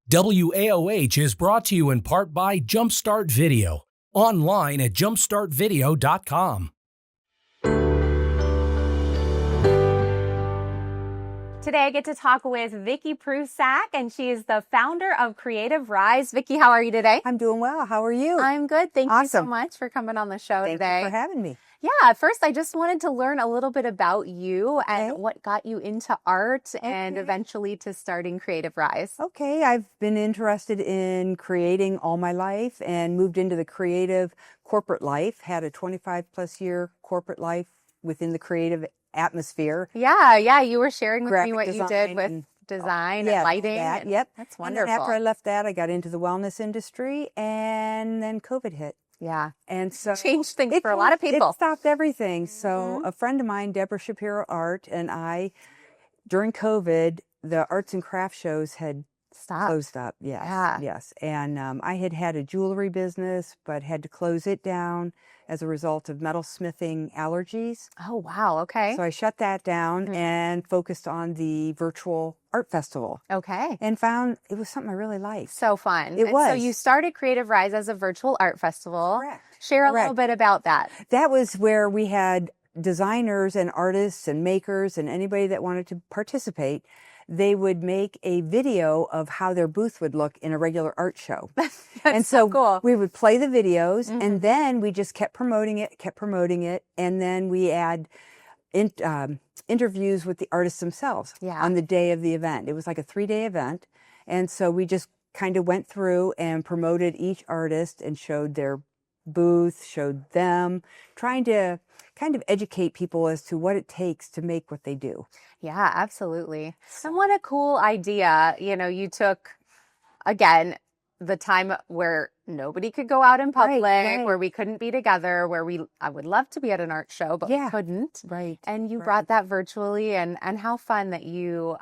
WAOH is brought to you in part by Jumpstart Video, online at jumpstartvideo.com. Today I get to talk with Vicki Prussak, and she is the founder of Creative Rise. Vicki, how are you today? I'm doing well. How are you? I'm good. Thank you so Awesome. much for coming on the show Thank today. you for having me. Yeah, first I just wanted to learn a little bit about you and what got you into art and eventually to starting Creative Rise. Okay, I've been interested in creating all my life and moved into the creative corporate life, had a 25 plus year corporate life within the creative atmosphere. Yeah, you were sharing with me Graphic what you did with design and lighting. Yep. That's wonderful. And then after I left that, I got into the wellness industry, and then COVID hit. Yeah. And so changed things for a lot of people. It stopped everything. So a friend of mine, Deborah Shapiro Art, and I, during COVID, the arts and craft shows had closed up. Yes. Yeah. Yes. And I had a jewelry business, but had to close it down as a result of metalsmithing allergies. Oh, wow. Okay. So I shut that down and focused on the virtual art festival. Okay. And found it was something I really liked. So fun. It was. So you started Creative Rise as a virtual art festival. Correct. Share a little bit about that. That was where we had designers and artists and makers and anybody that wanted to participate. They would make a video of how their booth would look in a regular art show. And so cool. We would play the videos and then we just kept promoting it. And then we add interviews with the artists themselves on the day of the event. It was like a 3-day event. And so we just kind of went through and promoted each artist and showed their booth, showed them, trying to kind of educate people as to what it takes to make what they do. Yeah, absolutely. And what a cool idea. You know, you took, again, the time where nobody could go out in public, where we couldn't be together, I would love to be at an art show, but we couldn't. Right. And you brought that virtually, and how fun that you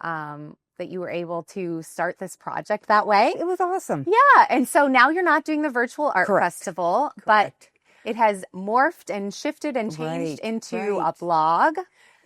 were able to start this project that way. It was awesome. Yeah. And so now you're not doing the virtual art festival, but it has morphed and shifted and changed into a blog.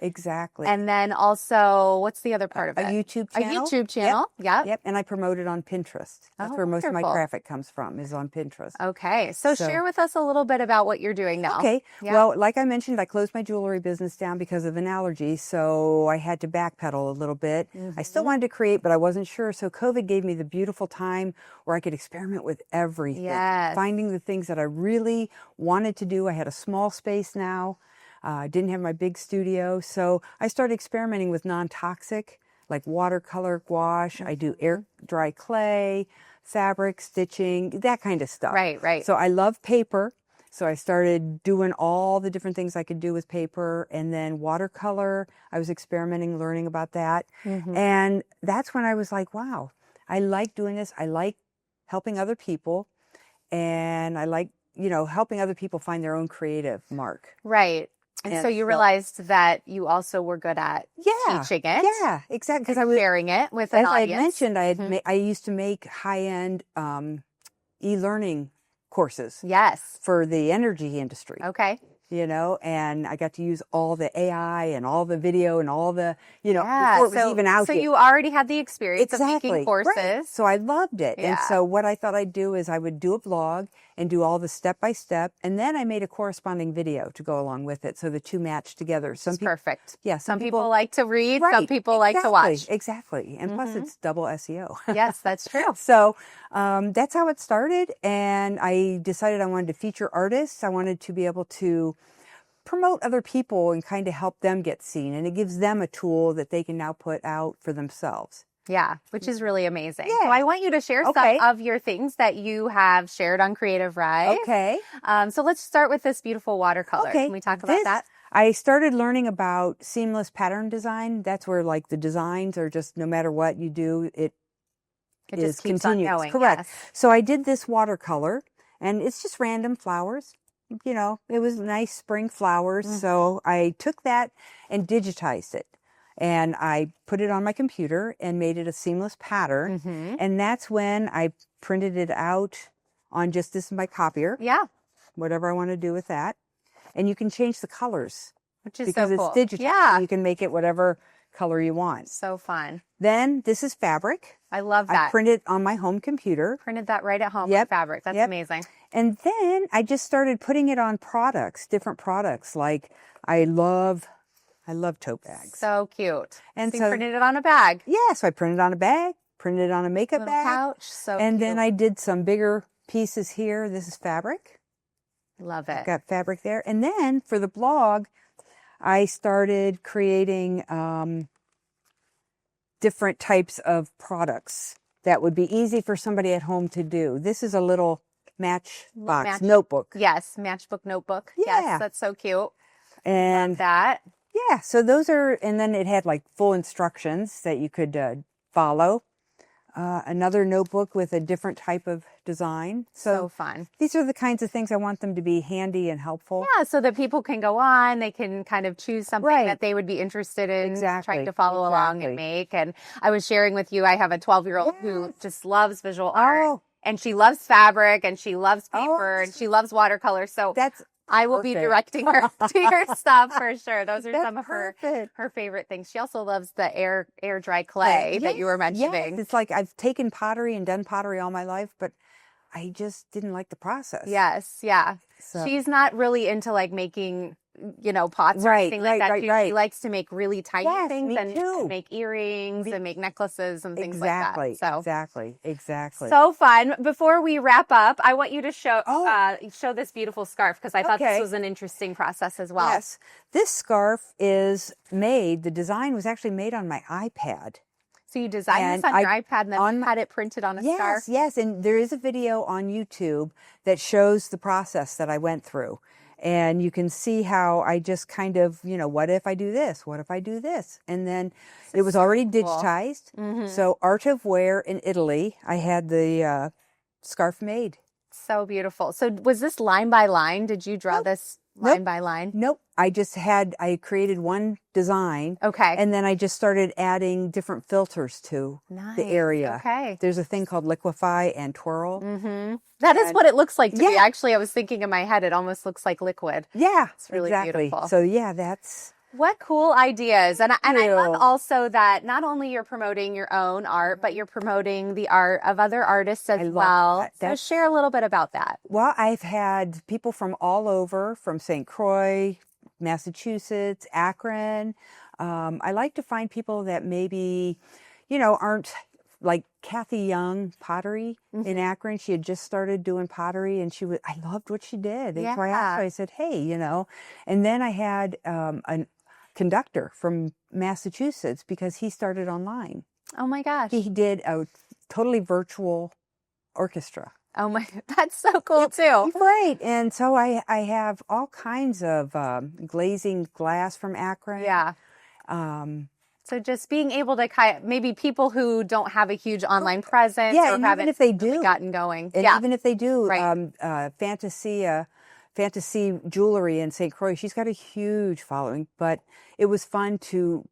Exactly. And then also, what's the other part of it? A YouTube channel. A YouTube channel. Yep. And I promote it on Pinterest. That's where most of my traffic comes from, is on Pinterest. Okay. So share with us a little bit about what you're doing now. Okay. Yeah. Well, like I mentioned, I closed my jewelry business down because of an allergy. So I had to backpedal a little bit. I still wanted to create, but I wasn't sure. So COVID gave me the beautiful time where I could experiment with everything. Yes. Finding the things that I really wanted to do. I had a small space now. I didn't have my big studio, so I started experimenting with non-toxic, like watercolor gouache. I do air dry clay, fabric, stitching, that kind of stuff. Right. So I love paper, so I started doing all the different things I could do with paper, and then watercolor. I was experimenting, learning about that, and that's when I was like, wow, I like doing this. I like helping other people, and I like, helping other people find their own creative mark. Right. And so you realized that you also were good at teaching it. Yeah, exactly. Because I was sharing it with an audience. As I had mentioned, I used to make high-end e-learning courses. Yes. For the energy industry. Okay. And I got to use all the AI and all the video and all the, before it was even out So here. you already had the experience of making courses. Right. So I loved it. Yeah. And so what I thought I'd do is I would do a blog and do all the step-by-step. And then I made a corresponding video to go along with it. So the two matched together. Perfect. Yeah. Some people like to read. Some people like to watch. Exactly. And plus it's double SEO. Yes, that's true. So that's how it started. And I decided I wanted to feature artists. I wanted to be able to promote other people and kind of help them get seen. And it gives them a tool that they can now put out for themselves. Yeah, which is really amazing. Yeah. So I want you to share some of your things that you have shared on Creative Rise. Okay. So let's start with this beautiful watercolor. Okay. Can we talk about that? I started learning about seamless pattern design. That's where like the designs are just no matter what you do, it is just keeps continuous. on going. Correct. Yes. So I did this watercolor and it's just random flowers. It was nice spring flowers. So I took that and digitized it. And I put it on my computer and made it a seamless pattern. And that's when I printed it out on this is my copier. Yeah. Whatever I want to do with that. And you can change the colors. Which is because so cool. it's digital. Yeah. You can make it whatever color you want. So fun. Then this is fabric. I love that. I printed on my home computer. Printed that right at home Yep. with fabric. That's Yep. amazing. And then I just started putting it on products, different products. Like I love tote bags. So cute. And so you so- printed it on a bag. Yeah, so I printed on a bag, printed on a makeup Little bag. pouch. So And cute. then I did some bigger pieces here. This is fabric. Love I've it. got fabric there. And then for the blog, I started creating different types of products that would be easy for somebody at home to do. This is a little matchbox notebook. Yes, matchbook notebook. Yeah. Yes, that's so cute. And Love that. yeah, so those are, and then it had like full instructions that you could follow. Another notebook with a different type of design. So fun. These are the kinds of things I want them to be handy and helpful. Yeah, so that people can go on, they can kind of choose something Right. that they would be interested in Exactly. trying to follow along and Exactly. make. And I was sharing with you, I have a 12-year-old who just loves visual art. Oh, And she loves fabric and she loves Oh, paper and she loves watercolor. So that's I will be perfect. directing her to your stuff for sure. Those are That's some of perfect. her favorite things. She also loves the air dry clay that you were mentioning. Yes, it's like I've taken pottery and done pottery all my life, but I just didn't like the process. Yes, yeah. So- She's not really into like making, pots or Right, anything like right, that. right, She right. likes to make really tiny Yes, things me and too. make earrings and make necklaces and things Exactly. like that. So Exactly. so fun. Before we wrap up, I want you to show Oh. show this beautiful scarf because I thought this Okay. was an interesting process as well. Yes. This scarf is made, the design was actually made on my iPad. So you designed And this on your iPad and then had it printed on a scarf? Yes. And there is a video on YouTube that shows the process that I went through. And you can see how I just kind of, what if I do this? What if I do this? And then it was already digitized. Mm-hmm. So Art of Wear in Italy, I had the scarf made. So beautiful. So was this line by line? Did you draw this line by line? Nope. I created one design. Okay. And then I just started adding different filters to the area. Okay. There's a thing called liquefy and twirl. Mm-hmm. That is what it looks like to me. Yeah. Actually, I was thinking in my head, it almost looks like liquid. Yeah, It's really exactly. beautiful. So yeah, that's What cool ideas. And I you. love also that not only you're promoting your own art, but you're promoting the art of other artists as love well. that. So That's- share a little bit about that. well, I've had people from all over, from St. Croix, Massachusetts, Akron. I like to find people that maybe, aren't like Kathy Young pottery in Akron. She had just started doing pottery and I loved what she did. And so I asked her, I said, hey, and then I had a conductor from Massachusetts because he started online. Oh my gosh. He did a totally virtual orchestra. Oh my, that's so cool too. Right. And so I have all kinds of glazing glass from Akron. Yeah. So just being able to maybe people who don't have a huge online presence Yeah, or and haven't even if they really do. gotten going. And yeah. even if they do, Right. Fantasy Jewelry in St. Croix, she's got a huge following, but it was fun to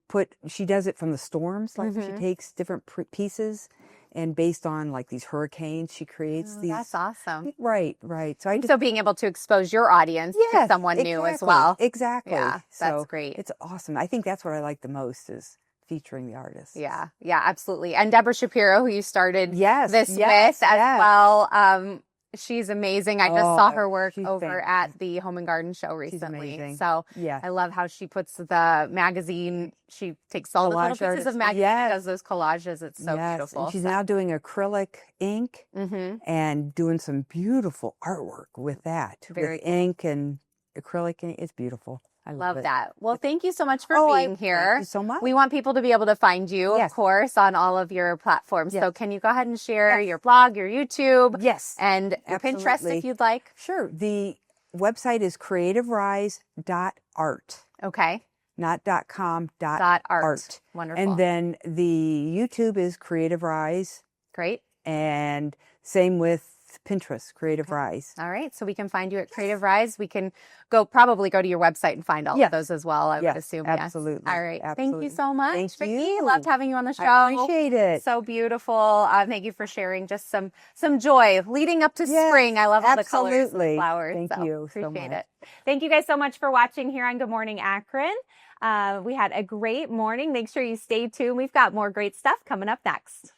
she does it from the storms, like she takes different pieces and based on like these hurricanes, she creates these. That's awesome. Right. So So being able to expose your audience to Yes, someone new as exactly, well. Exactly. Yeah, So that's great. It's awesome. I think that's what I like the most is featuring the artists. Yeah, absolutely. And Deborah Shapiro, who you started Yes, this yes, with as yes. well. She's amazing. I just saw her work she's over at the Home and Garden Show She's recently. amazing. So Yeah. I love how she puts the magazine. She takes all the little Collage pieces of artist. magazine, Yes. does those collages. It's so Yes, beautiful. and she's now doing acrylic ink Mm-hmm. and doing some beautiful artwork with that. Very with ink and acrylic ink. It's beautiful. I Love it. that. Well, thank you so much for I- being here. Thank you so much. We want people to be able to find you, Yes. of course, on all of your platforms. So Yes. can you go ahead and share Yes. your blog, your YouTube, Yes. and your Pinterest Absolutely. if you'd like? Sure. The website is creativerise.art, Okay. not .com, .art. Wonderful. And then the YouTube is Creative Rise, Great. and same with Pinterest, Creative Rise. All right. So we can find you at Creative Rise. We can probably go to your website and find all Yes. of those as well, I would Yes, assume. absolutely. Yes. All right. Thank Absolutely. you so much, Thank Vicki. you. Loved having you on the show. I appreciate it. So beautiful. Thank you for sharing just some joy leading up to Yes, spring. I love all the colors and absolutely. flowers. Thank so you so appreciate much. it. Thank you guys so much for watching here on Good Morning Akron. We had a great morning. Make sure you stay tuned. We've got more great stuff coming up next.